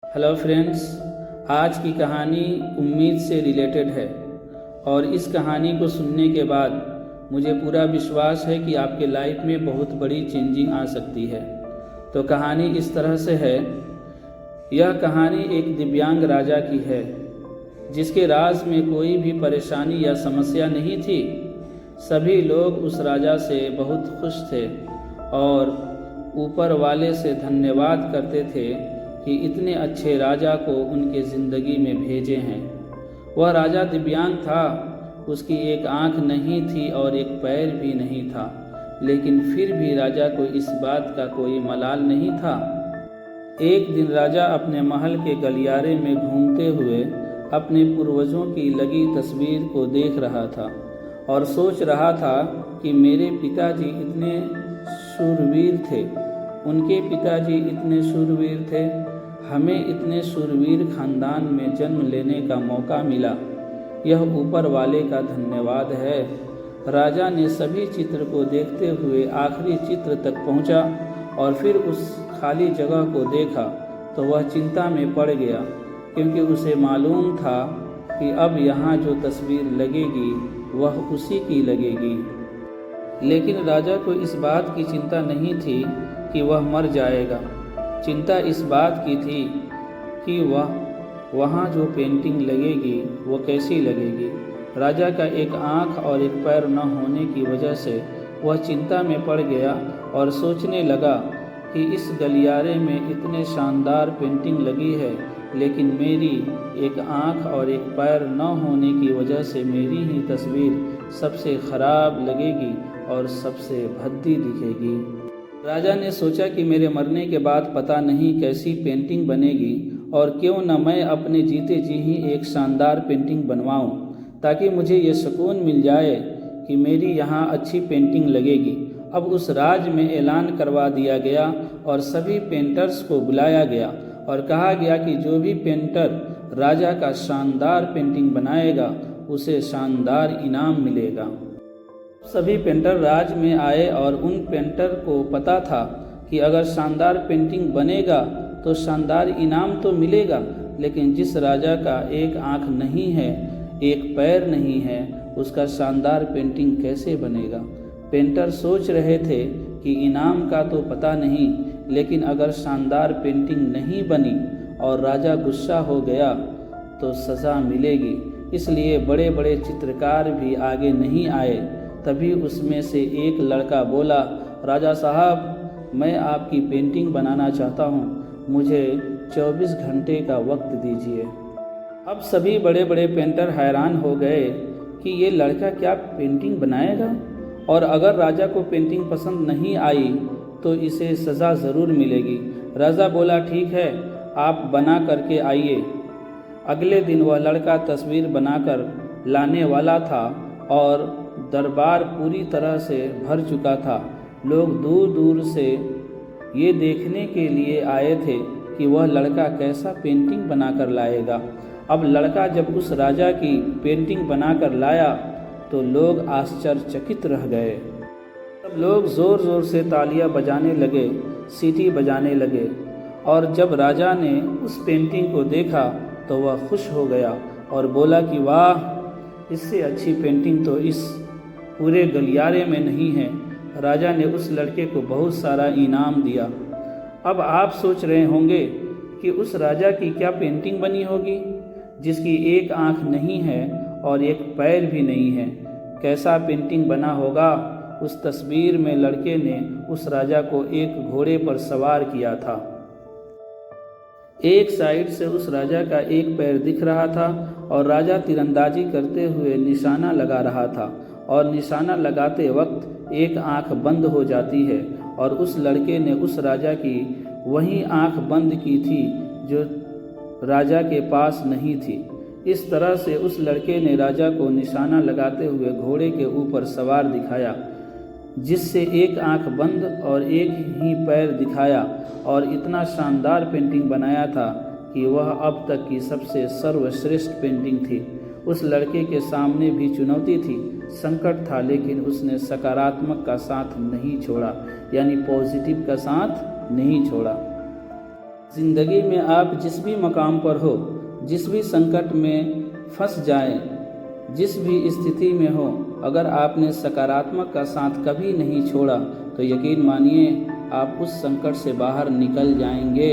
Hello friends, आज की कहानी उम्मीद से रिलेटेड है और इस कहानी को सुनने के बाद मुझे पूरा विश्वास है कि आपके लाइफ में बहुत बड़ी चेंजिंग आ सकती है। तो कहानी इस तरह से है। यह कहानी एक दिव्यांग राजा की है जिसके राज में कोई भी परेशानी या समस्या नहीं थी। सभी लोग उस राजा से बहुत खुश थे और ऊपर वाले से धन्यवाद करते थे कि इतने अच्छे राजा को उनके ज़िंदगी में भेजे हैं। वह राजा दिव्यांग था, उसकी एक आँख नहीं थी और एक पैर भी नहीं था, लेकिन फिर भी राजा को इस बात का कोई मलाल नहीं था। एक दिन राजा अपने महल के गलियारे में घूमते हुए अपने पूर्वजों की लगी तस्वीर को देख रहा था और सोच रहा था कि मेरे पिताजी इतने शूरवीर थे, उनके पिताजी इतने शूरवीर थे, हमें इतने शूरवीर खानदान में जन्म लेने का मौका मिला। यह ऊपर वाले का धन्यवाद है। राजा ने सभी चित्र को देखते हुए आखिरी चित्र तक पहुंचा और फिर उस खाली जगह को देखा तो वह चिंता में पड़ गया, क्योंकि उसे मालूम था कि अब यहाँ जो तस्वीर लगेगी वह उसी की लगेगी। लेकिन राजा को इस बात की चिंता नहीं थी कि वह मर जाएगा। चिंता इस बात की थी कि वहाँ जो पेंटिंग लगेगी वो कैसी लगेगी। राजा का एक आँख और एक पैर न होने की वजह से वह चिंता में पड़ गया और सोचने लगा कि इस गलियारे में इतने शानदार पेंटिंग लगी है, लेकिन मेरी एक आँख और एक पैर न होने की वजह से मेरी ही तस्वीर सबसे ख़राब लगेगी और सबसे भद्दी दिखेगी। राजा ने सोचा कि मेरे मरने के बाद पता नहीं कैसी पेंटिंग बनेगी और क्यों न मैं अपने जीते जी ही एक शानदार पेंटिंग बनवाऊं, ताकि मुझे ये सुकून मिल जाए कि मेरी यहाँ अच्छी पेंटिंग लगेगी। अब उस राज्य में ऐलान करवा दिया गया और सभी पेंटर्स को बुलाया गया और कहा गया कि जो भी पेंटर राजा का शानदार पेंटिंग बनाएगा उसे शानदार इनाम मिलेगा। सभी पेंटर राज में आए और उन पेंटर को पता था कि अगर शानदार पेंटिंग बनेगा तो शानदार इनाम तो मिलेगा, लेकिन जिस राजा का एक आँख नहीं है, एक पैर नहीं है, उसका शानदार पेंटिंग कैसे बनेगा। पेंटर सोच रहे थे कि इनाम का तो पता नहीं, लेकिन अगर शानदार पेंटिंग नहीं बनी और राजा गुस्सा हो गया तो सज़ा मिलेगी। इसलिए बड़े बड़े चित्रकार भी आगे नहीं आए। तभी उसमें से एक लड़का बोला, राजा साहब, मैं आपकी पेंटिंग बनाना चाहता हूँ, मुझे 24 घंटे का वक्त दीजिए। अब सभी बड़े बड़े पेंटर हैरान हो गए कि ये लड़का क्या पेंटिंग बनाएगा, और अगर राजा को पेंटिंग पसंद नहीं आई तो इसे सज़ा ज़रूर मिलेगी। राजा बोला, ठीक है, आप बना करके आइए। अगले दिन वह लड़का तस्वीर बनाकर लाने वाला था और दरबार पूरी तरह से भर चुका था। लोग दूर दूर से ये देखने के लिए आए थे कि वह लड़का कैसा पेंटिंग बनाकर लाएगा। अब लड़का जब उस राजा की पेंटिंग बनाकर लाया तो लोग आश्चर्यचकित रह गए। सब लोग ज़ोर ज़ोर से तालियां बजाने लगे, सीटी बजाने लगे, और जब राजा ने उस पेंटिंग को देखा तो वह खुश हो गया और बोला कि वाह, इससे अच्छी पेंटिंग तो इस पूरे गलियारे में नहीं है। राजा ने उस लड़के को बहुत सारा इनाम दिया। अब आप सोच रहे होंगे कि उस राजा की क्या पेंटिंग बनी होगी जिसकी एक आँख नहीं है और एक पैर भी नहीं है। कैसा पेंटिंग बना होगा। उस तस्वीर में लड़के ने उस राजा को एक घोड़े पर सवार किया था। एक साइड से उस राजा का एक पैर दिख रहा था और राजा तीरंदाजी करते हुए निशाना लगा रहा था, और निशाना लगाते वक्त एक आंख बंद हो जाती है, और उस लड़के ने उस राजा की वही आंख बंद की थी जो राजा के पास नहीं थी। इस तरह से उस लड़के ने राजा को निशाना लगाते हुए घोड़े के ऊपर सवार दिखाया, जिससे एक आंख बंद और एक ही पैर दिखाया, और इतना शानदार पेंटिंग बनाया था कि वह अब तक की सबसे सर्वश्रेष्ठ पेंटिंग थी। उस लड़के के सामने भी चुनौती थी, संकट था, लेकिन उसने सकारात्मक का साथ नहीं छोड़ा, यानी पॉजिटिव का साथ नहीं छोड़ा। ज़िंदगी में आप जिस भी मकाम पर हो, जिस भी संकट में फंस जाएं, जिस भी स्थिति में हो, अगर आपने सकारात्मक का साथ कभी नहीं छोड़ा तो यकीन मानिए आप उस संकट से बाहर निकल जाएंगे।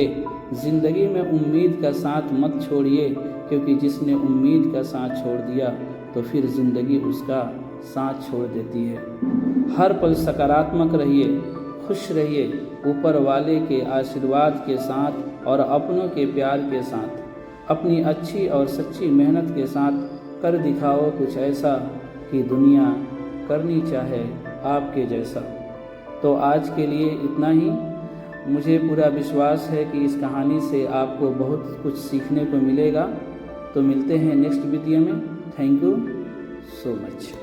ज़िंदगी में उम्मीद का साथ मत छोड़िए, क्योंकि जिसने उम्मीद का साथ छोड़ दिया तो फिर ज़िंदगी उसका साथ छोड़ देती है। हर पल सकारात्मक रहिए, खुश रहिए, ऊपर वाले के आशीर्वाद के साथ और अपनों के प्यार के साथ। अपनी अच्छी और सच्ची मेहनत के साथ कर दिखाओ कुछ ऐसा कि दुनिया करनी चाहे आपके जैसा। तो आज के लिए इतना ही। मुझे पूरा विश्वास है कि इस कहानी से आपको बहुत कुछ सीखने को मिलेगा। तो मिलते हैं नेक्स्ट वीडियो में। Thank you so much.